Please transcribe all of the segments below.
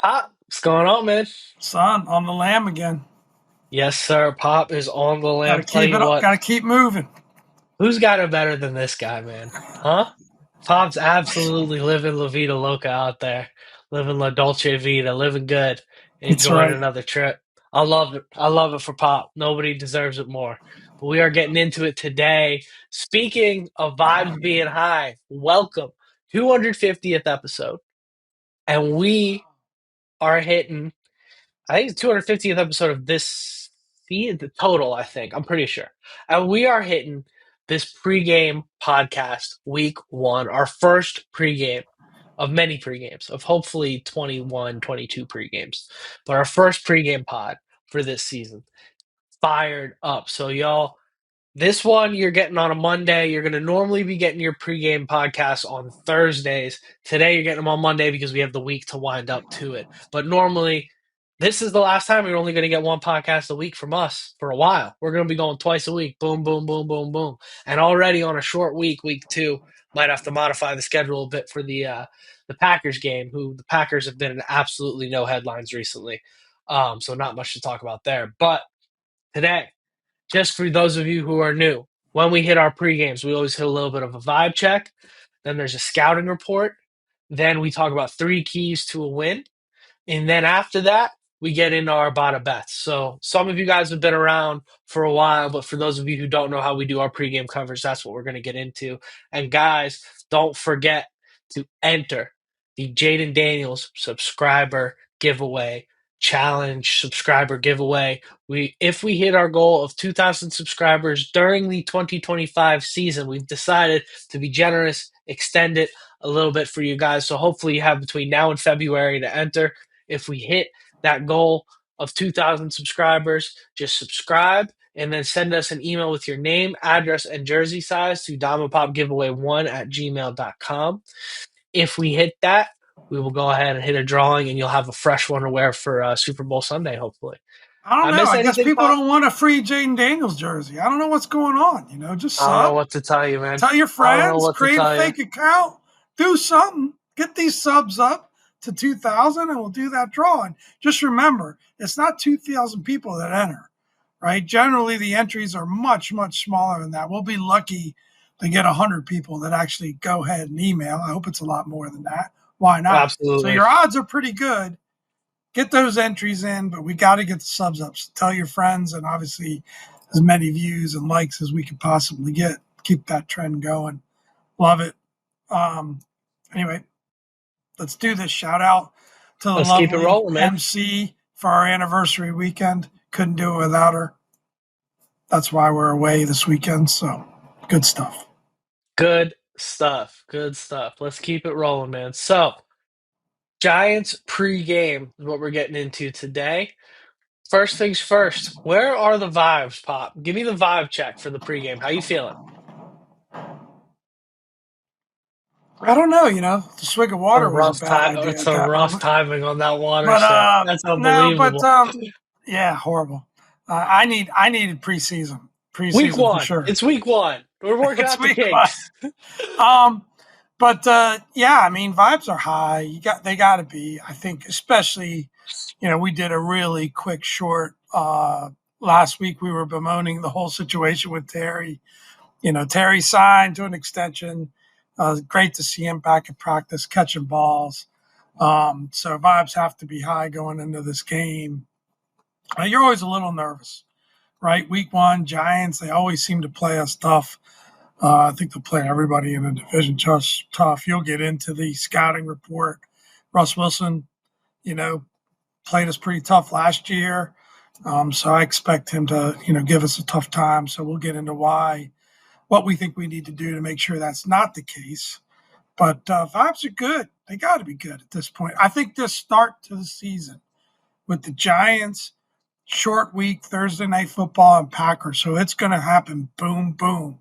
Pop, what's going on, man? Son, on the lamb again. Yes, sir. Pop is on the Got to lamb. Tell keep you it up. what, Got to keep moving. who's got it better than this guy, man? Huh? Pop's absolutely living La Vida Loca out there, living La Dolce Vita, living good, That's enjoying right. another trip. I love it. I love it for Pop. Nobody deserves it more. But we are getting into it today. Speaking of vibes being high, welcome 250th episode, and we are hitting. I think it's 250th episode of this season, the total, I think. I'm pretty sure. And we are hitting this pregame podcast week one, our first pregame of many pregames, of hopefully 21, 22 pregames. But our first pregame pod for this season. Fired up. So, y'all, this one you're getting on a Monday. You're going to normally be getting your pregame podcast on Thursdays. Today you're getting them on Monday because we have the week to wind up to it. But normally, this is the last time you're only going to get one podcast a week from us for a while. We're going to be going twice a week. Boom, boom, boom, boom, boom. And already on a short week, week two, might have to modify the schedule a bit for the Packers game, who the Packers have been in absolutely no headlines recently. So not much to talk about there. But today, just for those of you who are new, when we hit our pre-games, we always hit a little bit of a vibe check. Then there's a scouting report. Then we talk about three keys to a win. And then after that, we get into our Bada Bets. So some of you guys have been around for a while, but for those of you who don't know how we do our pregame coverage, that's what we're going to get into. And guys, don't forget to enter the Jaden Daniels subscriber giveaway challenge subscriber giveaway. If we hit our goal of 2,000 subscribers during the 2025 season, we've decided to be generous, extend it a little bit for you guys. So hopefully you have between now and February to enter. If we hit that goal of 2,000 subscribers, just subscribe and then send us an email with your name, address, and jersey size to diamondpopgiveaway1@gmail.com. If we hit that, we will go ahead and hit a drawing, and you'll have a fresh one to wear for Super Bowl Sunday, hopefully. I don't I know. miss I guess anything, people Pop? don't want a free Jaden Daniels jersey. I don't know what's going on. Just I don't know sub. what to tell you, man. Tell your I don't know friends. what to Create a tell you. fake account. Do something. Get these subs up to 2,000 and we'll do that drawing. Just remember, it's not 2,000 people that enter, right? Generally, the entries are much, much smaller than that. We'll be lucky to get 100 people that actually go ahead and email. I hope it's a lot more than that. Why not? So Absolutely. your odds are pretty good. Get those entries in, but we got to get the subs up. So tell your friends, and obviously as many views and likes as we could possibly get. Keep that trend going. Love it. Um, anyway, let's do this. Shout out to the Let's keep it lovely rolling, man. MC for our anniversary weekend. Couldn't do it without her. That's why we're away this weekend. So good stuff. Good stuff. Good stuff. Let's keep it rolling, man. So, Giants pregame is what we're getting into today. First things first, where are the vibes, Pop? Give me the vibe check for the pregame. How you feeling? I don't know. The swig of A water was a rough bad time. idea It's at a that rough moment. timing on that water But sip. That's no, but unbelievable. yeah, horrible. I needed Week preseason for one. sure. It's week one. We're working It's out the week one. kinks. Um, but yeah, I mean, vibes are high. They got to be. I think, especially, we did a really quick short last week. We were bemoaning the whole situation with Terry. Terry signed to an extension. Great to see him back at practice catching balls. So vibes have to be high going into this game. You're always a little nervous, right? Week one, Giants, they always seem to play us tough. I think they'll play everybody in the division just tough. You'll get into the scouting report. Russ Wilson, you know, played us pretty tough last year. So I expect him to, give us a tough time. So we'll get into what we think we need to do to make sure that's not the case. But vibes are good. They got to be good at this point. I think this start to the season with the Giants, short week, Thursday night football, and Packers. So it's going to happen. Boom, boom.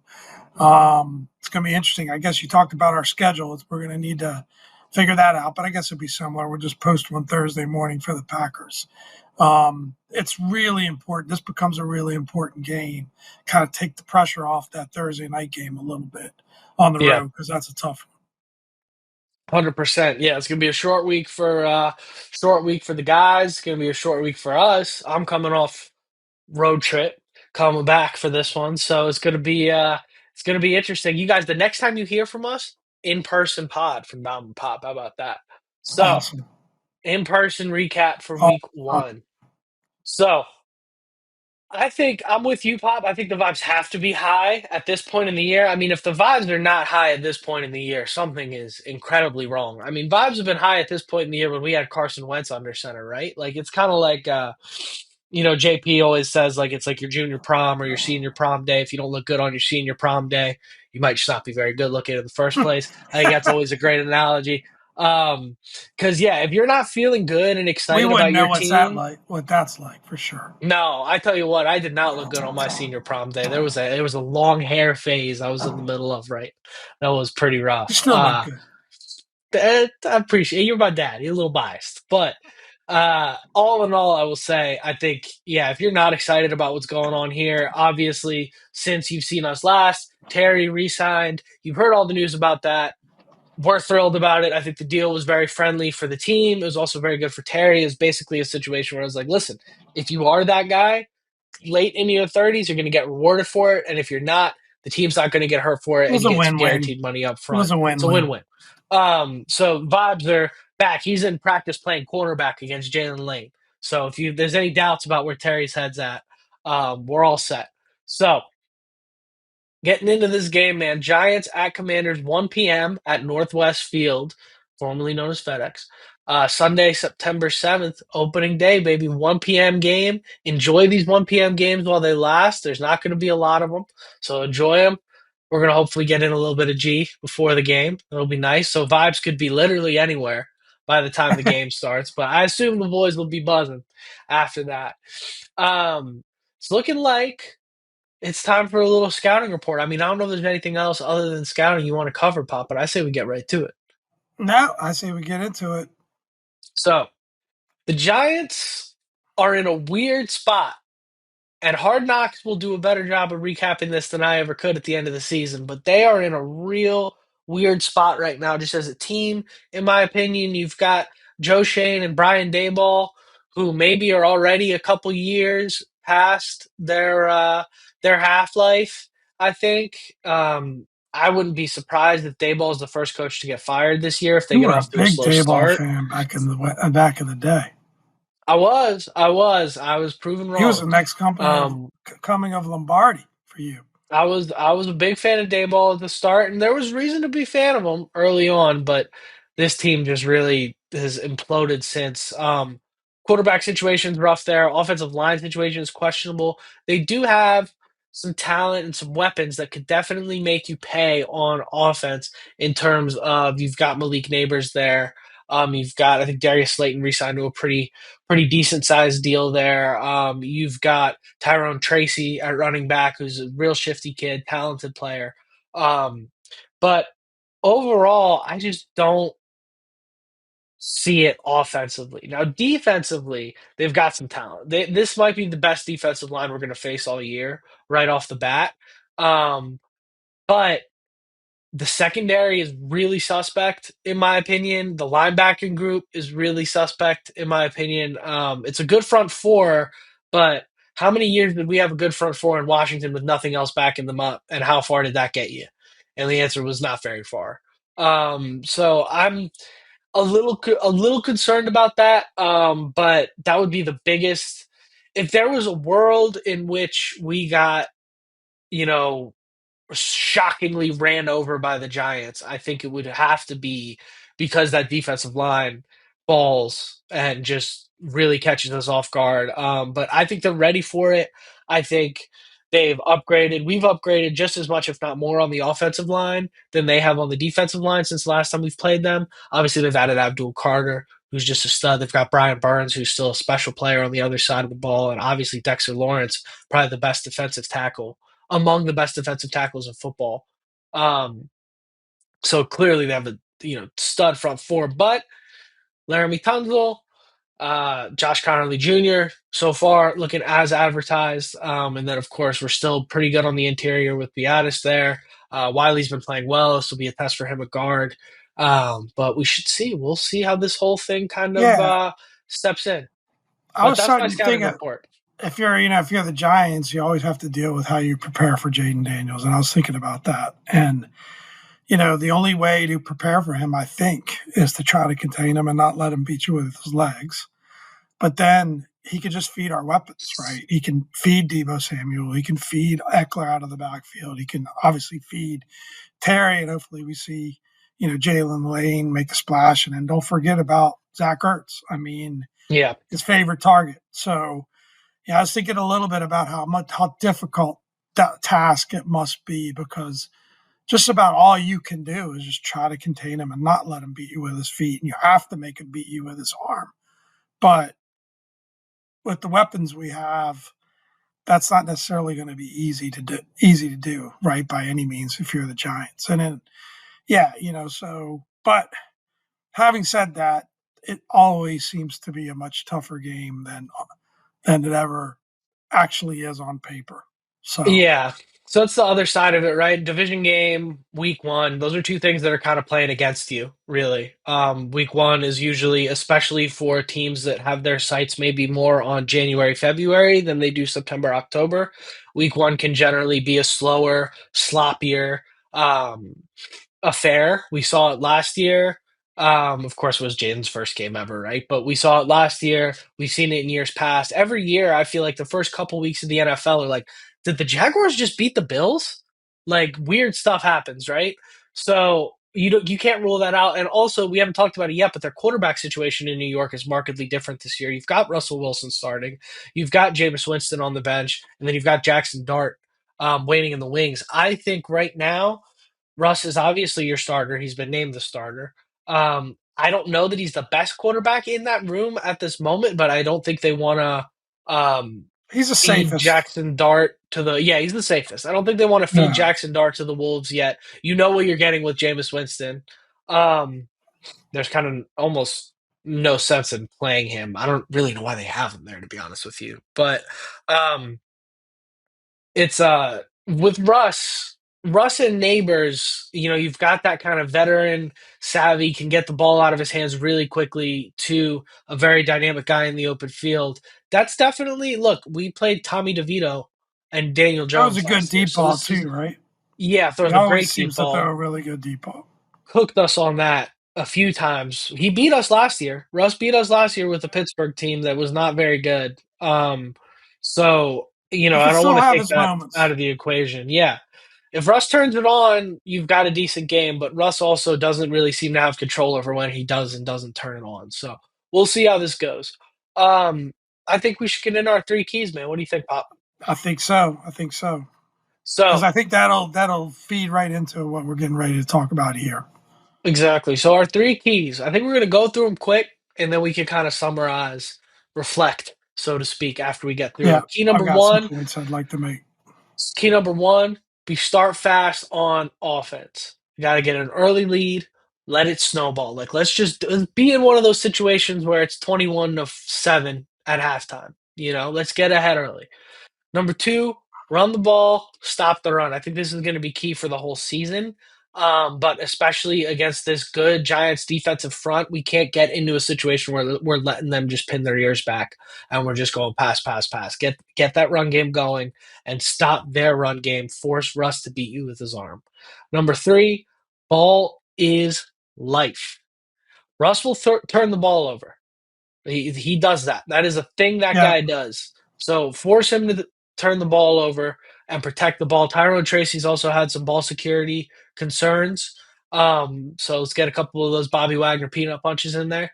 It's going to be interesting. I guess you talked about our schedule. We're going to need to figure that out, but I guess it'll be similar. We'll just post one Thursday morning for the Packers. It's really important. This becomes a really important game. Kind of take the pressure off that Thursday night game a little bit on the Yeah. road because that's a tough one. 100%. Yeah, it's gonna be a short week for the guys. It's gonna be a short week for us. I'm coming off road trip, coming back for this one, so it's gonna be interesting. You guys, the next time you hear from us, in person pod from Mountain Pop. How about that? So Awesome. in person recap for Oh, week one. So I think I'm with you, Pop. I think the vibes have to be high at this point in the year. I mean, if the vibes are not high at this point in the year, something is incredibly wrong. I mean, vibes have been high at this point in the year when we had Carson Wentz under center, right? Like it's kind of like JP always says like it's like your junior prom or your senior prom day. If you don't look good on your senior prom day, you might just not be very good looking in the first place. I think that's always a great analogy. Because yeah, if you're not feeling good and we excited wouldn't about know your team, what that's like for sure. no, I tell you what, I did not look good on my senior prom day. There was a long hair phase I was in the middle of, right? That was pretty You rough. still look good. I appreciate you're my dad. You're a little biased, but all in all, I will say I think yeah, if you're not excited about what's going on here, obviously since you've seen us last, Terry re-signed. You've heard all the news about that. We're thrilled about it. I think the deal was very friendly for the team. It was also very good for Terry. It's basically a situation where I was like, listen, if you are that guy late in your 30s, you're going to get rewarded for it. And if you're not, the team's not going to get hurt for It it, and was you a get win-win. guaranteed money up It was front. a It's a win-win. win-win. So vibes are back. He's in practice playing cornerback against Jalen Lane. So if there's any doubts about where Terry's head's at, we're all set. So getting into this game, man. Giants at Commanders, 1 p.m. at Northwest Field, formerly known as FedEx. Sunday, September 7th, opening day, baby. 1 p.m. game. Enjoy these 1 p.m. games while they last. There's not going to be a lot of them, so enjoy them. We're going to hopefully get in a little bit of G before the game. It'll be nice. So vibes could be literally anywhere by the time the game starts, but I assume the boys will be buzzing after that. It's looking like it's time for a little scouting report. I mean, I don't know if there's anything else other than scouting you want to cover, Pop, but I say we get right to it. Now I say we get into it. So, the Giants are in a weird spot, and Hard Knocks will do a better job of recapping this than I ever could at the end of the season, but they are in a real weird spot right now, just as a team, in my opinion. You've got Joe Shane and Brian Dayball, who maybe are already a couple years past their half life, I think. I wouldn't be surprised if Dayball is the first coach to get fired this year if they You get were a off to a big slow Dayball start. fan back in the day. I was proven He was wrong. the next Um, coming of Lombardi for you. I was a big fan of Dayball at the start, and there was reason to be a fan of him early on, but this team just really has imploded since. Quarterback situation's rough there. Offensive line situation is questionable. They do have some talent and some weapons that could definitely make you pay on offense in terms of you've got Malik Neighbors there. You've got I think Darius Slayton re-signed to a pretty decent sized deal there. You've got Tyrone Tracy at running back, who's a real shifty kid, talented player. Um, but overall, I just don't see it offensively. Now, defensively, they've got some talent. This might be the best defensive line we're going to face all year, right off the bat. Um, but the secondary is really suspect, in my opinion. The linebacking group is really suspect, in my opinion. It's a good front four, but how many years did we have a good front four in Washington with nothing else backing them up? And how far did that get you? And the answer was not very far. So I'm a little concerned about that. But that would be the biggest. If there was a world in which we got, you know, shockingly ran over by the Giants, I think it would have to be because that defensive line falls and just really catches us off guard. But I think they're ready for it. I think they've upgraded. We've upgraded just as much, if not more, on the offensive line than they have on the defensive line since the last time we've played them. Obviously, they've added Abdul Carter, who's just a stud. They've got Brian Burns, who's still a special player on the other side of the ball, and obviously Dexter Lawrence, probably the best defensive tackle among the best defensive tackles in football. Um, so clearly they have a stud front four, but Laramie Tunzel, Josh Connerly Jr. so far looking as advertised, and then of course we're still pretty good on the interior with Beatis there. Wiley's been playing well. This will be a test for him at guard. But we should see. We'll see how this whole thing kind of Yeah, steps in. I But was that's my starting to scouting think of, report. if you're the Giants, you always have to deal with how you prepare for Jaden Daniels, and I was thinking about that. And the only way to prepare for him, I think, is to try to contain him and not let him beat you with his legs. But then he can just feed our weapons, right? He can feed Debo Samuel. He can feed Eckler out of the backfield. He can obviously feed Terry, and hopefully we see, Jalen Lane make the splash. And then don't forget about Zach Ertz. I mean, Yeah. his favorite target. So, yeah, I was thinking a little bit about how difficult that task it must be, because just about all you can do is just try to contain him and not let him beat you with his feet. And you have to make him beat you with his arm. But with the weapons we have, that's not necessarily going to be easy to do, right? By any means, if you're the Giants. And then, yeah, but having said that, it always seems to be a much tougher game than it ever actually is on paper. So Yeah. So that's the other side of it, right? Division game, week one. Those are two things that are kind of playing against you, really. Week one is usually, especially for teams that have their sights maybe more on January, February than they do September, October. Week one can generally be a slower, sloppier, um, affair. We saw it last year. Of course, it was Jaden's first game ever, right? But we saw it last year. We've seen it in years past. Every year, I feel like the first couple weeks of the NFL are like, did the Jaguars just beat the Bills? Like weird stuff happens, right? So you can't rule that out. And also, we haven't talked about it yet, but their quarterback situation in New York is markedly different this year. You've got Russell Wilson starting, you've got Jameis Winston on the bench, and then you've got Jackson Dart waiting in the wings. I think right now Russ is obviously your starter. He's been named the starter. I don't know that he's the best quarterback in that room at this moment, but I don't think they want to he's the feed safest. Jackson Dart to the. Yeah, he's the safest. I don't think they want to feed Yeah. Jackson Dart to the Wolves yet. You know what you're getting with Jameis Winston. Um, there's kind of almost no sense in playing him. I don't really know why they have him there, to be honest with you. But um, it's with Russ and Neighbors, you've got that kind of veteran savvy, can get the ball out of his hands really quickly to a very dynamic guy in the open field. That's definitely look, we played Tommy DeVito and Daniel That was a Jones good last year. deep So ball this is too, right? yeah, He throws a always great deep seems to throw ball. a really good deep ball. Cooked us on that a few times. He beat us last year. Russ beat us last year with the Pittsburgh team that was not very good. So He I can don't want still to have take his that out moments. of the equation. Yeah. If Russ turns it on, you've got a decent game, but Russ also doesn't really seem to have control over when he does and doesn't turn it on. So we'll see how this goes. Um, I think we should get in our three keys, man. What do you think, Pop? I think so. I think so. Because So I think that'll feed right into what we're getting ready to talk about here. exactly. So our three keys. I think we're going to go through them quick, and then we can kind of summarize, reflect, so to speak, after we get through Yeah, them. Key I've number got some one. points I'd like to make. Key number one. We start fast on offense. You got to get an early lead. Let it snowball. Like let's be in one of those situations where it's 21-7 at halftime. Let's get ahead early. Number two, run the ball, stop the run. I think this is going to be key for the whole season. But especially against this good Giants defensive front, we can't get into a situation where we're letting them just pin their ears back and we're just going pass, pass, pass. Get that run game going and stop their run game. Force Russ to beat you with his arm. Number three, ball is life. Russ will turn the ball over. He does that. That is a thing that Yeah, guy does. So force him to turn the ball over and protect the ball. Tyrone Tracy's also had some ball security concerns. So let's get a couple of those Bobby Wagner peanut punches in there.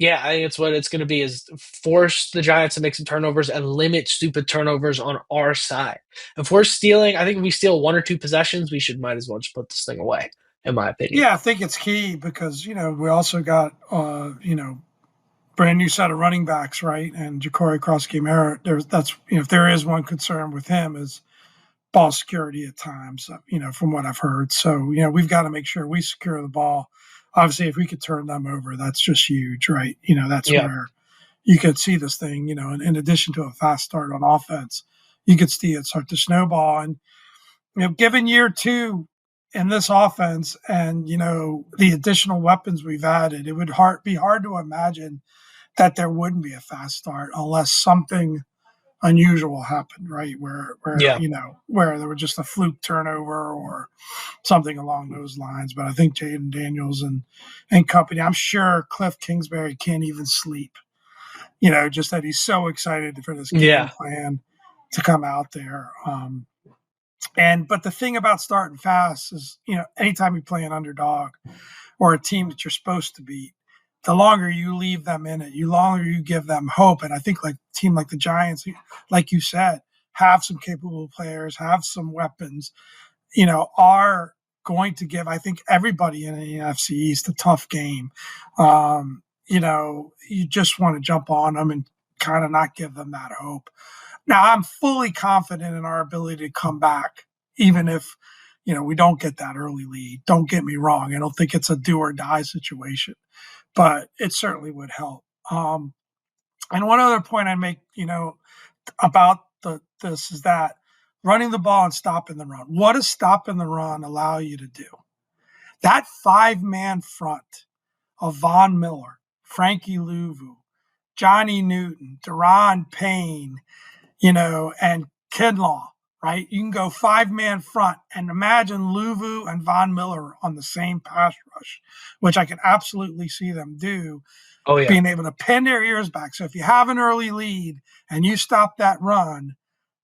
Yeah, I think it's what it's going to be is force the Giants to make some turnovers and limit stupid turnovers on our side. If we're stealing, I think if we steal one or two possessions, we might as well just put this thing away, in my opinion. yeah, I think it's key because we also got brand new set of running backs, right? And Ja'Cory Cross-Gamera. That's if there is one concern with him is ball security at times. From what I've heard. So we've got to make sure we secure the ball. Obviously, if we could turn them over, that's just huge, right? That's Yeah. where you could see this thing. In addition to a fast start on offense, you could see it start to snowball. And given year two in this offense and, the additional weapons we've added, it would be hard to imagine that there wouldn't be a fast start unless something unusual happened, right? Yeah. Where there was just a fluke turnover or something along those lines. But I think Jaden Daniels and company, I'm sure Cliff Kingsbury can't even sleep, just that he's so excited for this game Yeah. plan to come out there. But the thing about starting fast is, anytime you play an underdog or a team that you're supposed to beat, the longer you leave them in it, the longer you give them hope. And I think like a team like the Giants, like you said, have some capable players, have some weapons, are going to give, I think, everybody in the NFC East a tough game. You just want to jump on them and kind of not give them that hope. Now, I'm fully confident in our ability to come back, even if, we don't get that early lead. Don't get me wrong. I don't think it's a do or die situation, but it certainly would help. And one other point I make, about this is that running the ball and stopping the run. What does stopping the run allow you to do? That 5-man front of Von Miller, Frankie Louvu, Johnny Newton, Deron Payne, and Kinlaw, right? You can go 5-man front and imagine Louvu and Von Miller on the same pass rush, which I can absolutely see them do, Oh yeah. being able to pin their ears back. So if you have an early lead and you stop that run,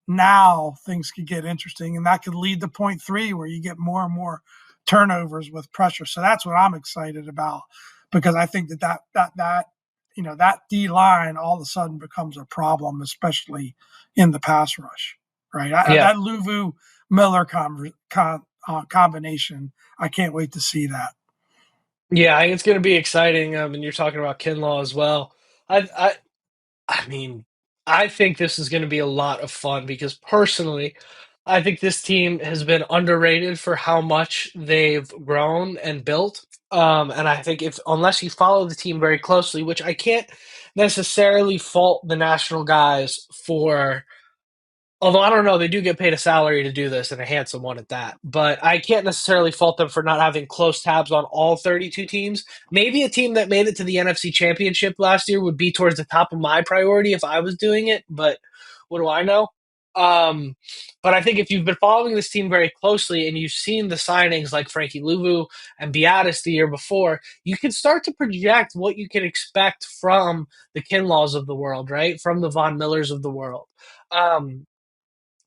now things could get interesting, and that could lead to point 3 where you get more and more turnovers with pressure. So that's what I'm excited about, because I think that D line all of a sudden becomes a problem, especially in the pass rush, right? Yeah. That Louvu Miller combination, I can't wait to see that. Yeah, I think it's going to be exciting. And you're talking about Kinlaw as well. I, I mean, I think this is going to be a lot of fun because personally, I think this team has been underrated for how much they've grown and built. And I think if unless you follow the team very closely, which I can't necessarily fault the national guys for. Although I don't know, they do get paid a salary to do this and a handsome one at that. But I can't necessarily fault them for not having close tabs on all 32 teams. Maybe a team that made it to the NFC Championship last year would be towards the top of my priority if I was doing it, but what do I know? Um, but I think if you've been following this team very closely and you've seen the signings like Frankie Louvu and Beatis the year before, you can start to project what you can expect from the Kinlaws of the world, right? From the Von Millers of the world. Um,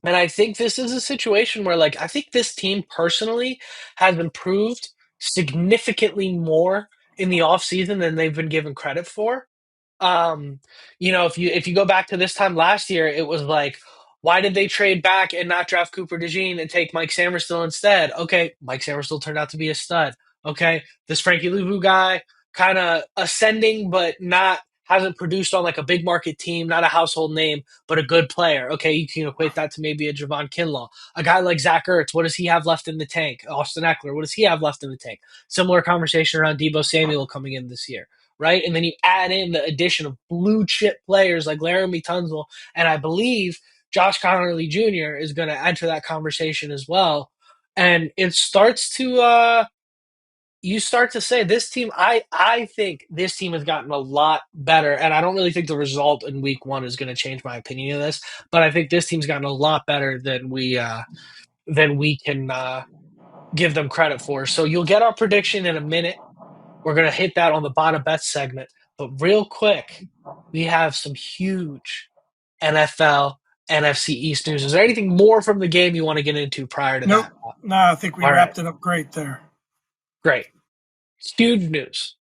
and I think this is a situation where, like, I think this team personally has improved significantly more in the offseason than they've been given credit for. Um, if you go back to this time last year, it was like, why did they trade back and not draft Cooper DeJean and take Mike Samerstill instead? Okay, Mike Samerstill turned out to be a stud. Okay, this Frankie Louvu guy kind of ascending, but not hasn't produced on like a big market team, not a household name, but a good player. Okay, you can equate that to maybe a Javon Kinlaw. A guy like Zach Ertz, what does he have left in the tank? Austin Eckler, what does he have left in the tank? Similar conversation around Debo Samuel coming in this year, right? And then you add in the addition of blue chip players like Laramie Tunzel, and I believe Josh Connerly Jr. is going to enter that conversation as well. And it starts to you start to say this team. I think this team has gotten a lot better, and I don't really think the result in week 1 is going to change my opinion of this. But I think this team's gotten a lot better than we can give them credit for. So you'll get our prediction in a minute. We're going to hit that on the Bada Bets segment. But real quick, we have some huge NFL, NFC East news. Is there anything more from the game you want to get into prior to Nope. that? No, I think we All right, wrapped it up great there. great. Huge news.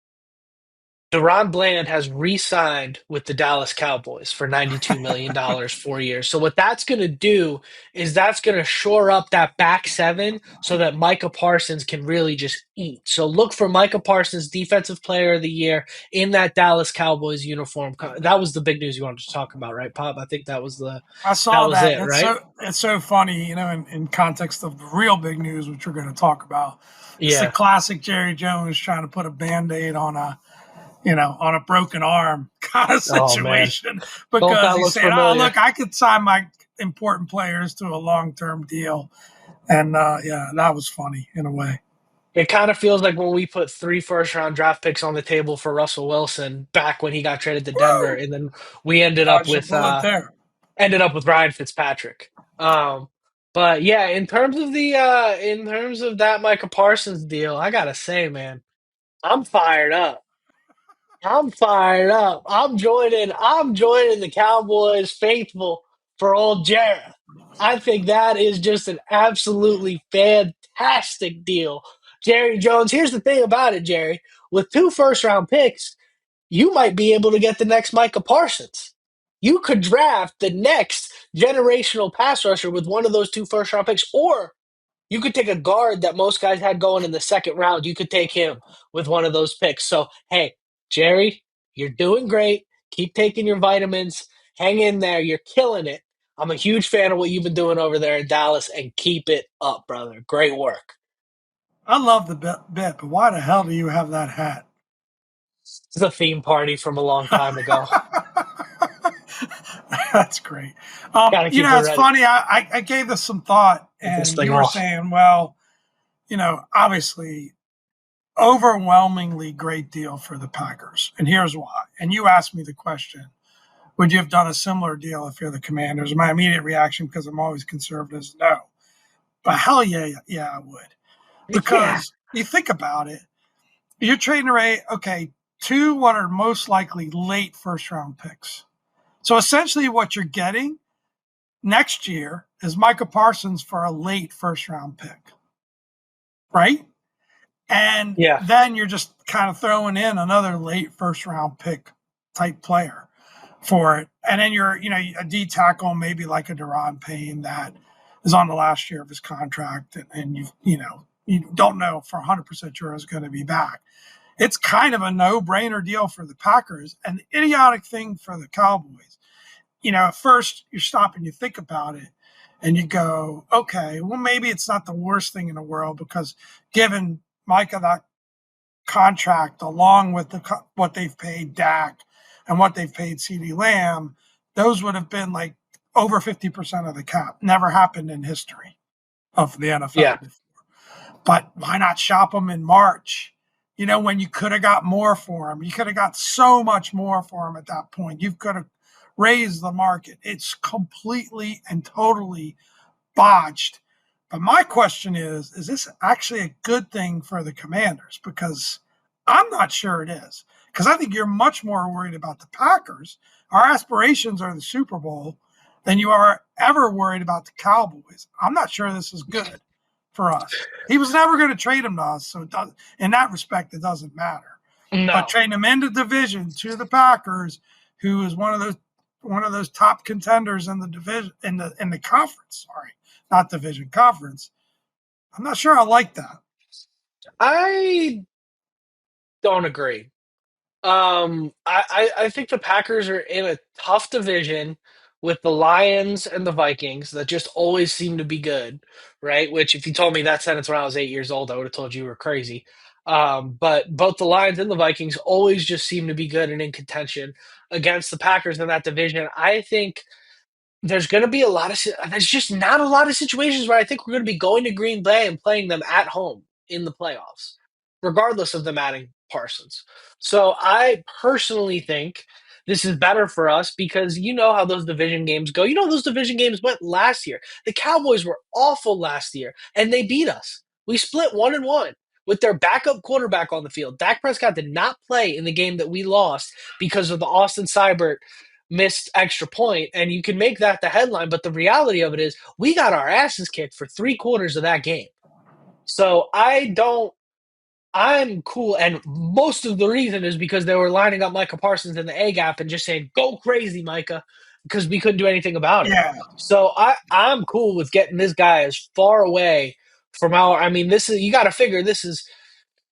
Deron Bland has re-signed with the Dallas Cowboys for $92 million 4 years. So what that's going to do is that's going to shore up that back seven so that Micah Parsons can really just eat. So look for Micah Parsons, Defensive Player of the Year in that Dallas Cowboys uniform. That was the big news you wanted to talk about, right, Pop? I think that was I saw that. it, right? It's so funny, in context of the real big news, which we're going to talk about. It's the Yeah. classic Jerry Jones trying to put a Band-Aid on a broken arm kind of Oh man. situation, Don't because that he's look saying, "Oh, familiar? look, I could sign my important players to a long-term deal." And yeah, that was funny in a way. It kind of feels like when we put 3 first-round draft picks on the table for Russell Wilson back when he got traded to Denver, Woo! and then we Dodged a bullet there. ended up with Ryan Fitzpatrick. But yeah, in terms of that Micah Parsons deal, I gotta say, man, I'm fired up. I'm fired up. I'm joining the Cowboys faithful for old Jarrett. I think that is just an absolutely fantastic deal. Jerry Jones, here's the thing about it, Jerry. With 2 first-round picks, you might be able to get the next Micah Parsons. You could draft the next generational pass rusher with one of those 2 first-round picks, or you could take a guard that most guys had going in the second round. You could take him with one of those picks. So, hey, Jerry, you're doing great. Keep taking your vitamins. Hang in there. You're killing it. I'm a huge fan of what you've been doing over there in Dallas, and keep it up, brother. Great work. I love the bet, but why the hell do you have that hat? This is a theme party from a long time ago. That's great. Got to keep it It's ready. funny. I gave this some thought, Get this and thing you were off. saying, well, obviously, overwhelmingly great deal for the Packers. And here's why. And you asked me the question, would you have done a similar deal if you're the Commanders? My immediate reaction, because I'm always conservative, is no. But hell yeah, yeah, I would. Yeah. Because you think about it, you're trading away, okay, two what are most likely late first round picks. So essentially, what you're getting next year is Micah Parsons for a late first round pick, right? And Yeah. then you're just kind of throwing in another late first round pick type player for it. And then you're, a D tackle, maybe like a Deron Payne that is on the last year of his contract, and you don't know for 100% sure is going to be back. It's kind of a no-brainer deal for the Packers, and the idiotic thing for the Cowboys. At first you stop and you think about it, and you go, okay, well maybe it's not the worst thing in the world, because given Micah that contract along with what they've paid Dak and what they've paid CD Lamb, those would have been like over 50% of the cap. Never happened in history of the Yeah. NFL before. But why not shop them in March? When you could have got more for them. You could have got so much more for them at that point. You could have raised the market. It's completely and totally botched. But my question is this actually a good thing for the Commanders? Because I'm not sure it is. Because I think you're much more worried about the Packers. Our aspirations are the Super Bowl than you are ever worried about the Cowboys. I'm not sure this is good for us. He was never going to trade him to us, so in that respect, it doesn't matter. But No. trading him into division to the Packers, who is one of those top contenders in the division in the conference. Sorry, not division, conference. I'm not sure I like that. I don't agree. I think the Packers are in a tough division with the Lions and the Vikings that just always seem to be good, right? Which, if you told me that sentence when I was 8 years old, I would have told you were crazy. But both the Lions and the Vikings always just seem to be good and in contention against the Packers in that division. I think there's going to be there's just not a lot of situations where I think we're going to be going to Green Bay and playing them at home in the playoffs, regardless of them adding Parsons. So I personally think this is better for us because you know how those division games go. You know how those division games went last year. The Cowboys were awful last year, and they beat us. We split 1-1 with their backup quarterback on the field. Dak Prescott did not play in the game that we lost because of the Austin Seibert missed extra point, and you can make that the headline. But the reality of it is, we got our asses kicked for 3 quarters of that game. So I don't. I'm cool, and most of the reason is because they were lining up Micah Parsons in the A gap and just saying, "Go crazy, Micah," because we couldn't do anything about it. Yeah. So I'm cool with getting this guy as far away from our. I mean, this is you got to figure this is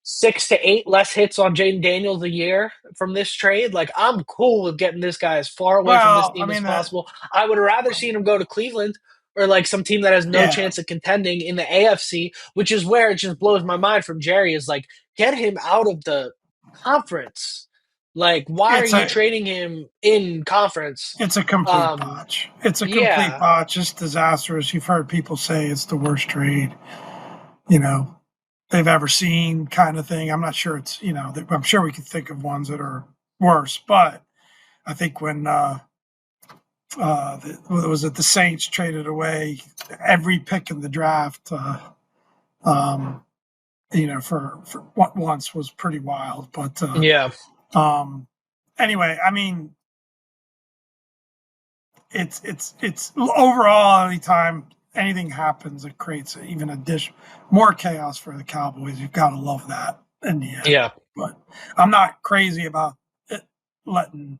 6 to 8 less hits on Jaden Daniels a year from this trade. Like, I'm cool with getting this guy as far away from this Well, I team as mean, possible. I would have rather seen him go to Cleveland or like some team that has no yeah. chance of contending in the AFC, which is where it just blows my mind from Jerry is like, get him out of the conference. Like, why are It's you a trading him in conference? it's a complete Um, botch. It's a complete yeah, botch. It's disastrous. You've heard people say it's the worst trade, you know, they've ever seen, kind of thing. I'm not sure it's, I'm sure we could think of ones that are worse, but I think when was it the Saints traded away every pick in the draft, um, for what once was pretty wild. But yeah, um, anyway, I mean, it's overall anytime anything happens, it creates even more chaos for the Cowboys. You've got to love that in the end. yeah. But I'm not crazy about it letting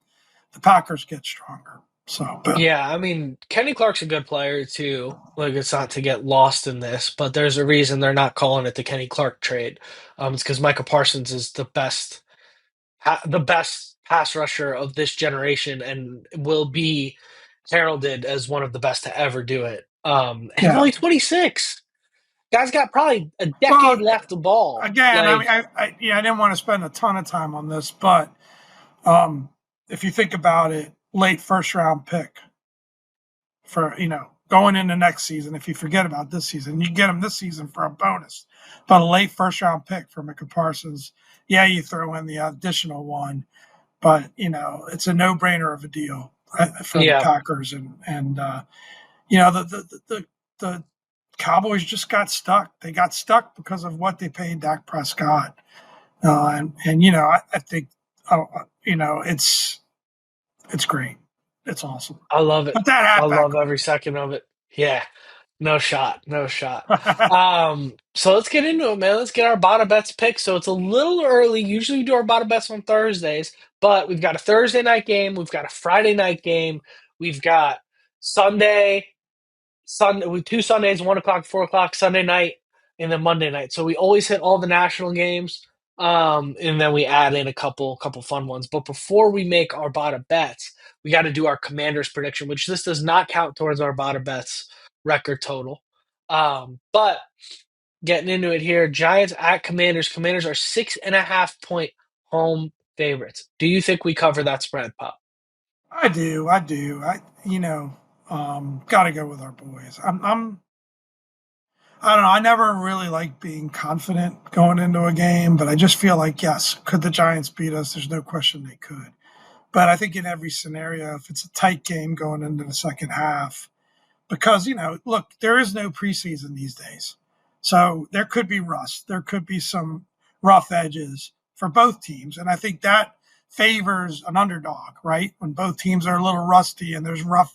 the Packers get stronger. So, but Yeah, I mean, Kenny Clark's a good player too. Like, it's not to get lost in this, but there's a reason they're not calling it the Kenny Clark trade. It's because Micah Parsons is the best pass rusher of this generation, and will be heralded as one of the best to ever do it. And he's yeah. only 26. Guy's got probably a decade Well, left to ball. again, I mean, Like, I didn't want to spend a ton of time on this, but if you think about it, late first round pick for going into next season. If you forget about this season, you get him this season for a bonus, but a late first round pick for Micah Parsons. Yeah, you throw in the additional one, but it's a no brainer of a deal for the yeah, Packers, and the Cowboys just got stuck. They got stuck because of what they paid Dak Prescott, and I think it's great. It's awesome. I love it. Put that I hat back love every on. second of it. Yeah, no shot, no shot. So let's get into it, man. Let's get our Bada Bets pick. So it's a little early. Usually we do our Bada Bets on Thursdays, but we've got a Thursday night game, we've got a Friday night game, we've got Sunday, Sunday with two Sundays, 1 o'clock, 4 o'clock, Sunday night, and then Monday night. So we always hit all the national games. And then we add in a couple fun ones. But before we make our Bada Bets, we got to do our Commanders prediction, which this does not count towards our Bada Bets record total. But getting into it here, Giants at Commanders. Commanders are 6.5 point home favorites. Do you think we cover that spread, Pop? I do. I do. Got to go with our boys. I don't know. I never really like being confident going into a game, but I just feel like, yes, could the Giants beat us? There's no question they could. But I think in every scenario, if it's a tight game going into the second half, because look, there is no preseason these days, so there could be rust, there could be some rough edges for both teams, and I think that favors an underdog, right? When both teams are a little rusty and there's rough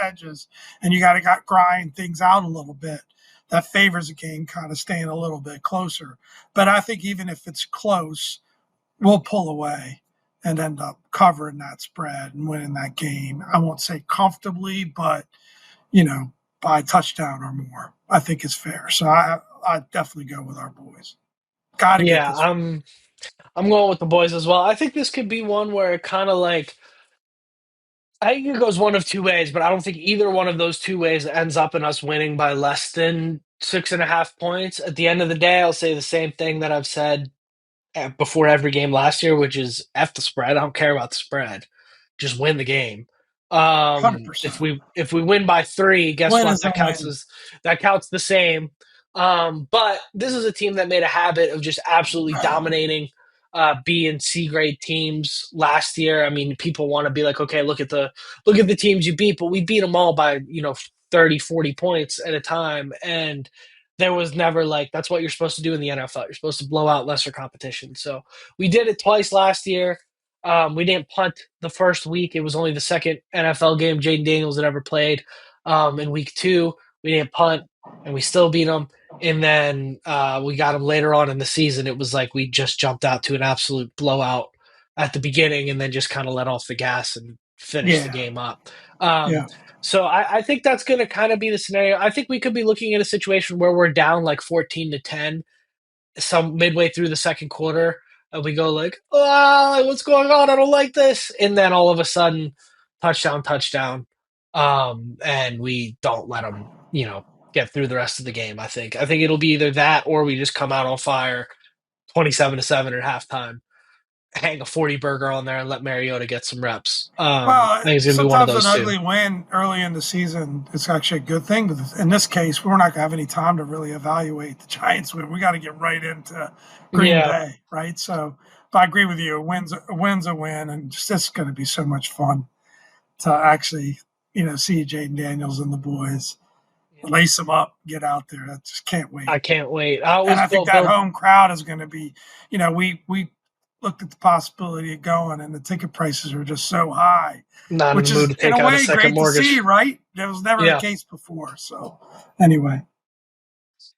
edges, and you got to grind things out a little bit. That favors a game kind of staying a little bit closer. But I think even if it's close, we'll pull away and end up covering that spread and winning that game. I won't say comfortably, but by a touchdown or more, I think is fair. So I definitely go with our boys. Got to get Yeah, this one. I'm going with the boys as well. I think this could be one where it kind of like I think it goes one of two ways, but I don't think either one of those two ways ends up in us winning by less than 6.5 points. At the end of the day, I'll say the same thing that I've said before every game last year, which is F the spread. I don't care about the spread. Just win the game. one Hundred If percent. we win by three, guess Win what? is a win. That counts the same. But this is a team that made a habit of just absolutely dominating B and C grade teams last year. I mean, people want to be like, okay, look at the teams you beat, but we beat them all by 30, 40 points at a time, and there was never like that's what you're supposed to do in the NFL. You're supposed to blow out lesser competition. So we did it twice last year. We didn't punt the first week. It was only the second NFL game Jaden Daniels had ever played. In week two, we didn't punt, and we still beat them. And then we got them later on in the season. It was like we just jumped out to an absolute blowout at the beginning, and then just kind of let off the gas and finished the Yeah, game up. Um, yeah, so I think that's going to kind of be the scenario. I think we could be looking at a situation where we're down like 14-10 some midway through the second quarter, and we go like, "Oh, what's going on? I don't like this." And then all of a sudden, touchdown, touchdown, and we don't let them, get through the rest of the game. I think it'll be either that or we just come out on fire, 27-7 at halftime, hang a 40 burger on there and let Mariota get some reps. I Well, think it's going to be one of sometimes an those two. ugly win early in the season is actually a good thing. But in this case, we're not going to have any time to really evaluate the Giants win. We got to get right into Green Yeah, Bay, right? So, but I agree with you. A win's a win, and just it's going to be so much fun to actually, see Jaden Daniels and the boys lace them up, get out there. I just can't wait. I can't wait. I And always I think felt that Bill home crowd is going to be, we looked at the possibility of going, and the ticket prices are just so high, not in the which mood is to in take a out a way second great to see, mortgage. right? That was never the Yeah. case before. So anyway,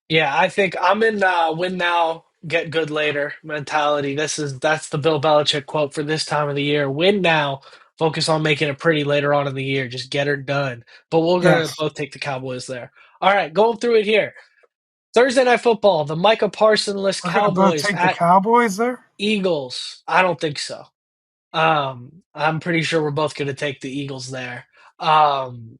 Yeah, I think I'm in win now, get good later mentality. That's the Bill Belichick quote for this time of the year. Win now, focus on making it pretty later on in the year. Just get her done. But we're gonna yes, both take the Cowboys there. All right, going through it here. Thursday night football, the Micah Parsons we're going to both Cowboys take the at Cowboys there. Eagles. I don't think so. I'm pretty sure we're both gonna take the Eagles there.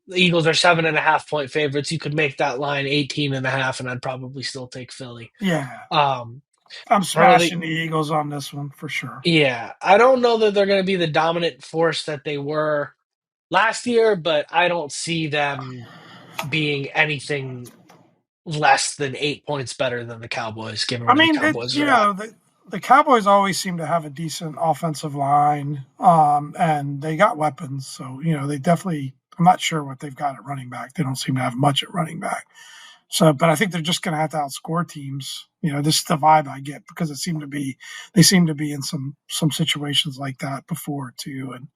The Eagles are 7.5 point favorites. You could make that line 18.5, and I'd probably still take Philly. Yeah, Um, I'm I don't know the smashing the Eagles on this one for sure. yeah, I don't know that they're going to be the dominant force that they were last year, but I don't see them being anything less than 8 points better than the Cowboys, given I where the mean, Cowboys are at. the Cowboys always seem to have a decent offensive line, and they got weapons. So they definitely. I'm not sure what they've got at running back. They don't seem to have much at running back. So, but I think they're just going to have to outscore teams. This is the vibe I get because they seem to be in some situations like that before too. And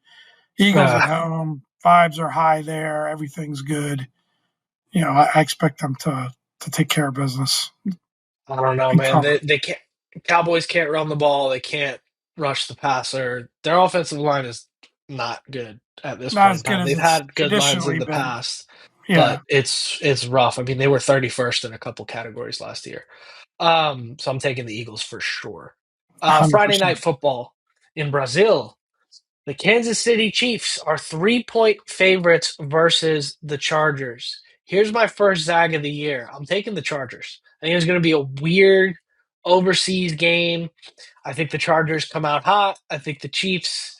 Eagles Uh, at home, vibes are high there. Everything's good. I expect them to take care of business I don't know, and man. cover. They can't. Cowboys can't run the ball. They can't rush the passer. Their offensive line is not good at this Not point as in good time. as They've it's had good lines in traditionally the been. past, Yeah, but it's rough. I mean, they were 31st in a couple categories last year. So I'm taking the Eagles for sure. hundred Friday night percent. football in Brazil. The Kansas City Chiefs are 3 point favorites versus the Chargers. Here's my first zag of the year. I'm taking the Chargers. I think it's going to be a weird overseas game. I think the Chargers come out hot. I think the Chiefs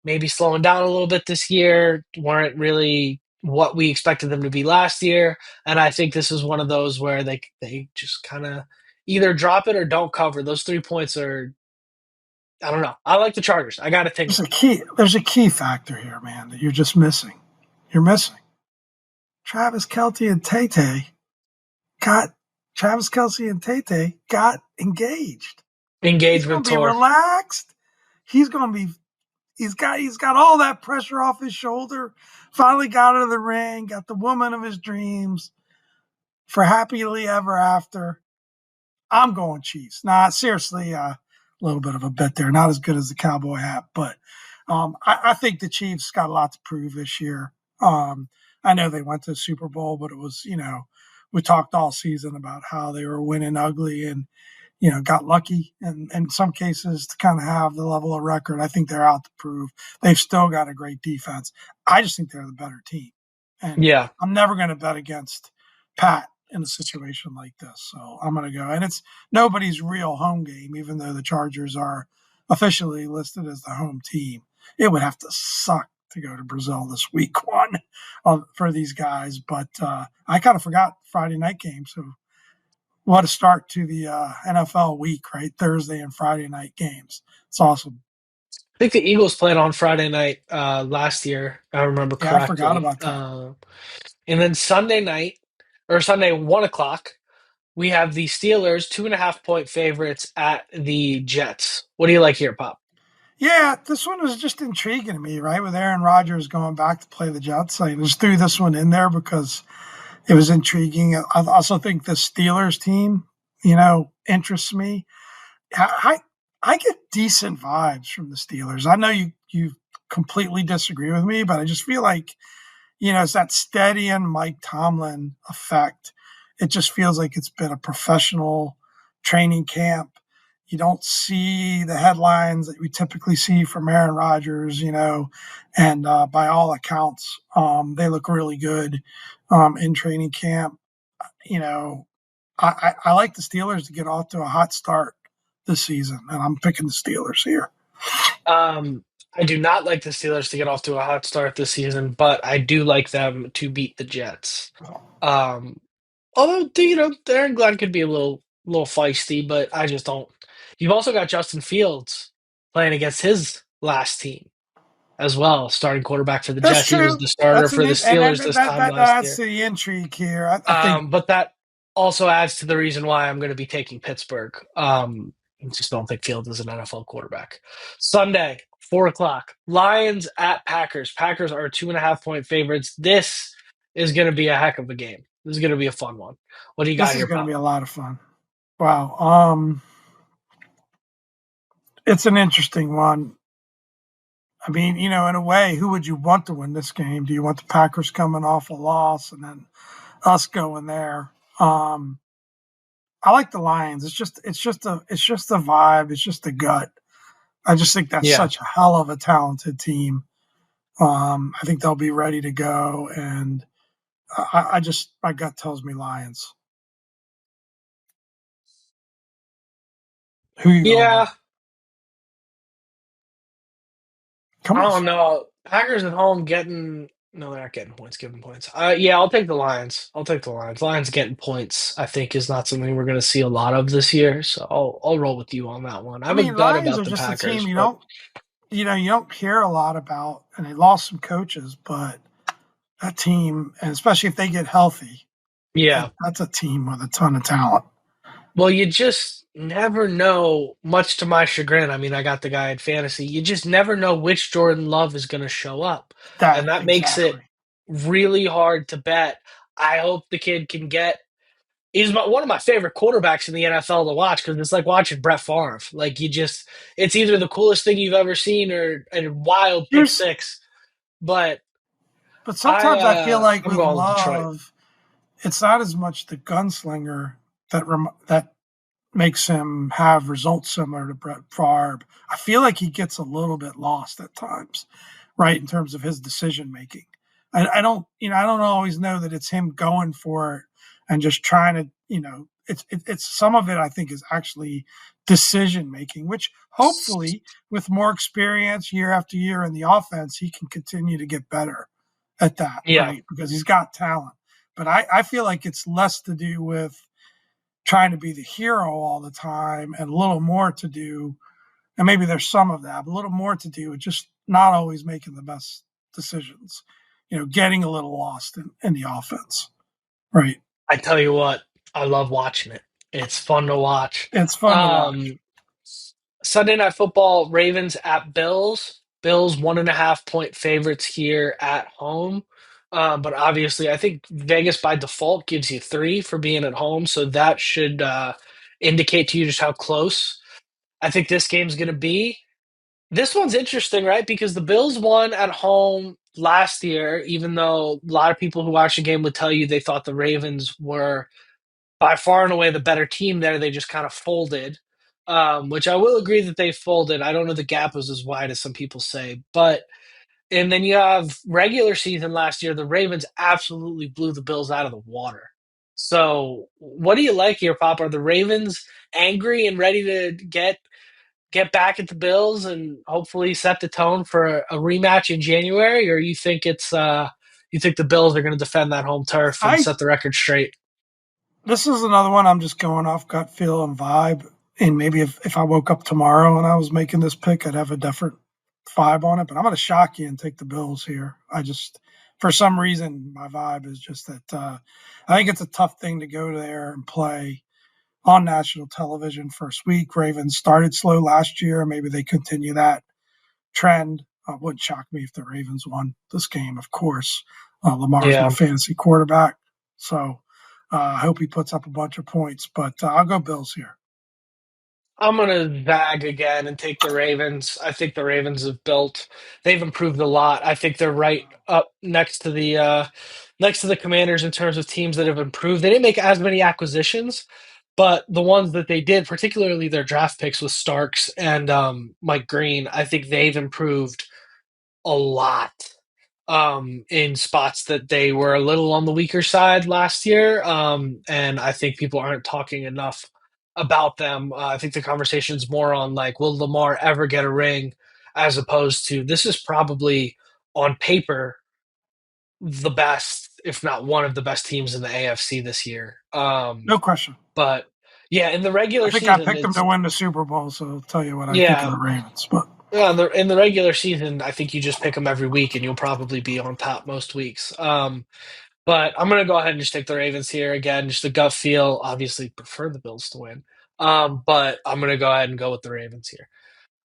maybe slowing down a little bit this year weren't really what we expected them to be last year. And I think this is one of those where they just kind of either drop it or don't cover. Those 3 points are I don't know. I like the Chargers. I got a There's tingle. a key. There's a key factor here, man, that you're just missing. You're missing Travis Kelce and Tay Tay got Travis Kelce and Tay Tay got engaged. He's Engagement gonna be tour. relaxed. He's gonna be he's got all that pressure off his shoulder. Finally got out of the ring, got the woman of his dreams for happily ever after. I'm going Chiefs. Nah, seriously, a little bit of a bet there. Not as good as the Cowboy hat, but I think the Chiefs got a lot to prove this year. I know they went to the Super Bowl, but it was, we talked all season about how they were winning ugly and, got lucky and in some cases to kind of have the level of record. I think they're out to prove they've still got a great defense. I just think they're the better team. And Yeah. I'm never going to bet against Pat in a situation like this. So I'm going to go. And it's nobody's real home game, even though the Chargers are officially listed as the home team. It would have to suck to go to Brazil this week one for these guys. But I kind of forgot Friday night game. So what a start to the NFL week, right? Thursday and Friday night games. It's awesome. I think the Eagles played on Friday night last year. I remember Yeah, I forgot correctly. about that. And then Sunday night or Sunday 1 o'clock, we have the Steelers 2.5 point favorites at the Jets. What do you like here, Pop? Yeah, this one was just intriguing to me, right? With Aaron Rodgers going back to play the Jets. I just threw this one in there because it was intriguing. I also think the Steelers team, interests me. I get decent vibes from the Steelers. I know you completely disagree with me, but I just feel like it's that steady and Mike Tomlin effect. It just feels like it's been a professional training camp. You don't see the headlines that we typically see from Aaron Rodgers, and by all accounts, they look really good in training camp. You know, I like the Steelers to get off to a hot start this season, and I'm picking the Steelers here. Um, I do not like the Steelers to get off to a hot start this season, but I do like them to beat the Jets. Um, Although Aaron Glenn could be a little feisty, but I just don't. You've also got Justin Fields playing against his last team as well, starting quarterback for the That's Jets. He was true. the starter for the And Steelers this time that last adds year. to the intrigue here. I think But that also adds to the reason why I'm going to be taking Pittsburgh. I just don't think Fields is an NFL quarterback. Sunday, 4 o'clock, Lions at Packers. Packers are 2.5 point favorites. This is going to be a heck of a game. This is going to be a fun one. What do you this got is here, going to Pop? be a lot of fun. Wow. It's an interesting one. I mean, in a way, who would you want to win this game? Do you want the Packers coming off a loss and then us going there? I like the Lions. It's just a vibe. It's just a gut. I just think that's Yeah. such a hell of a talented team. I think they'll be ready to go, and I just my gut tells me Lions. Who you going with? Yeah. Come I on, don't know. Packers at home getting no, they're not getting points, giving points. Yeah, I'll take the Lions. I'll take the Lions. Lions getting points, I think, is not something we're going to see a lot of this year. So I'll roll with you on that one. I I have a mean, gut Lions about are the just a team Packers, but you don't hear a lot about, and they lost some coaches, but that team, and especially if they get healthy, yeah. that's a team with a ton of talent. Well, you just never know, much to my chagrin. I mean, I got the guy in fantasy. You just never know which Jordan Love is going to show up. And That that makes it exactly. really hard to bet. I hope the kid can get. One of my favorite quarterbacks in the NFL to watch because it's like watching Brett Favre. Like it's either the coolest thing you've ever seen or a wild pick Here's, six. But but sometimes I feel like I'm with going with Detroit. Love, it's not as much the gunslinger that makes him have results similar to Brett Favre. I feel like he gets a little bit lost at times, right, in terms of his decision making. I don't always know that it's him going for it and just trying to, it's some of it I think is actually decision making, which hopefully with more experience year after year in the offense, he can continue to get better at that, Yeah, right? Because he's got talent. But I feel like it's less to do with trying to be the hero all the time and a little more to do, and maybe there's some of that, but a little more to do with just not always making the best decisions, getting a little lost in the offense. Right. I tell you what, I love watching it. It's fun to watch. It's fun to watch. Um, Sunday Night Football, Ravens at Bills. Bills 1.5 point favorites here at home. But obviously, I think Vegas by default gives you 3 for being at home. So that should indicate to you just how close I think this game's going to be. This one's interesting, right? Because the Bills won at home last year, even though a lot of people who watch the game would tell you they thought the Ravens were by far and away the better team there. They just kind of folded, which I will agree that they folded. I don't know the gap was as wide as some people say, but and then you have regular season last year. The Ravens absolutely blew the Bills out of the water. So, what do you like here, Pop? Are the Ravens angry and ready to get back at the Bills and hopefully set the tone for a rematch in January, or you think the Bills are going to defend that home turf and I set the record straight? This is another one I'm just going off gut feel and vibe. And maybe if I woke up tomorrow and I was making this pick, I'd have a different vibe on it. But I'm going to shock you and take the Bills here. For some reason, my vibe is just that I think it's a tough thing to go there and play on national television first week. Ravens started slow last year. Maybe they continue that trend. Wouldn't shock me if the Ravens won this game, of course. Lamar's my Yeah. fantasy quarterback. So I hope he puts up a bunch of points, but I'll go Bills here. I'm gonna zag again and take the Ravens. I think the Ravens they've improved a lot. I think they're right up next to the Commanders in terms of teams that have improved. They didn't make as many acquisitions, but the ones that they did, particularly their draft picks with Starks and Mike Green, I think they've improved a lot in spots that they were a little on the weaker side last year. And I think people aren't talking enough about them. I think the conversation's more on like, will Lamar ever get a ring, as opposed to this is probably on paper the best, if not one of the best teams in the AFC this year. No question. But yeah, in the I regular think I season, picked them to it's win the Super Bowl, so I'll tell you what I think of yeah, the Ravens. But yeah. In the regular season, I think you just pick them every week, and you'll probably be on top most weeks. But I'm gonna go ahead and just take the Ravens here again. Just a gut feel. Obviously, prefer the Bills to win. But I'm gonna go ahead and go with the Ravens here.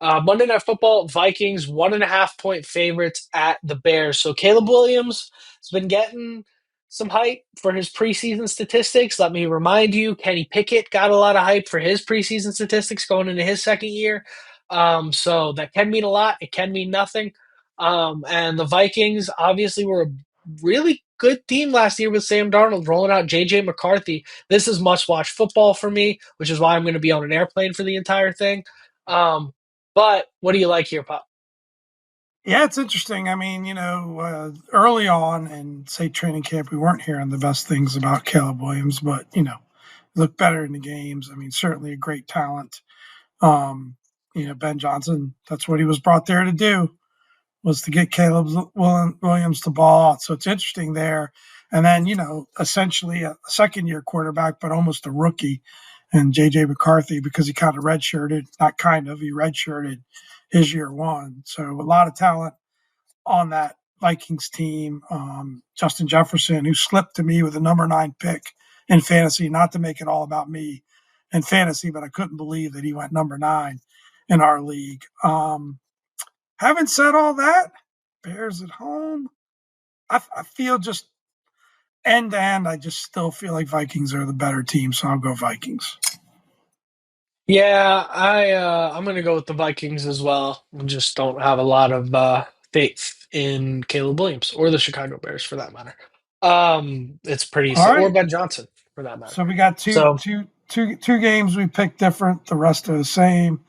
Monday Night Football, Vikings 1.5 point favorites at the Bears. So Caleb Williams has been getting some hype for his preseason statistics. Let me remind you, Kenny Pickett got a lot of hype for his preseason statistics going into his second year. So that can mean a lot. It can mean nothing. And the Vikings obviously were a really good team last year with Sam Darnold rolling out JJ McCarthy. This is must-watch football for me, which is why I'm going to be on an airplane for the entire thing. But what do you like here, Pop? yeah, it's interesting. I mean, early on in say training camp, we weren't hearing the best things about Caleb Williams, but looked better in the games. I mean, certainly a great talent. Um, Ben Johnson, that's what he was brought there to do, was to get Caleb Williams to ball out. So it's interesting there. And then, essentially a second year quarterback, but almost a rookie, and JJ McCarthy, because he kind of redshirted, not kind of, he redshirted his year one. So a lot of talent on that Vikings team. Justin Jefferson, who slipped to me with a number 9 pick in fantasy, not to make it all about me in fantasy, but I couldn't believe that he went number 9 in our league. Having said all that, Bears at home, I feel just end to end, I just still feel like Vikings are the better team, so I'll go Vikings. Yeah, I'm gonna go with the Vikings as well. I just don't have a lot of faith in Caleb Williams or the Chicago Bears for that matter. It's pretty All or right. Ben Johnson for that matter. So we got So two games we picked different. The rest are the same.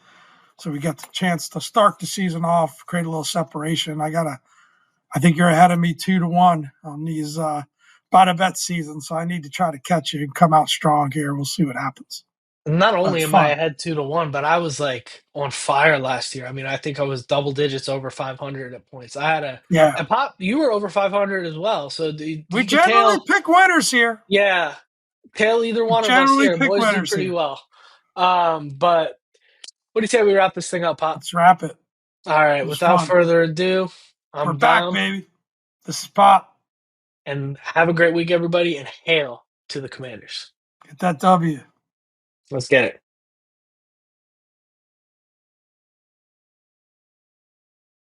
So we got the chance to start the season off, create a little separation. I think you're ahead of me 2-1 on these Bada Bets season. So I need to try to catch you and come out strong here. We'll see what happens. not But only it's am I fun. ahead 2-1, but I was like on fire last year. I mean, I think I was double digits over 500 at points. I had a Yeah. and Pop, you were over 500 as well. So We you could generally tail, pick winners here. yeah, tail either We one of us generally here. pick Boys do winners pretty here. well. But what do you say we wrap this thing up, Pop? Let's wrap it. All right, It was without fun. further ado, We're I'm back, Dom, baby. This is Pop. and have a great week, everybody, and hail to the Commanders. Get that W. Let's get it.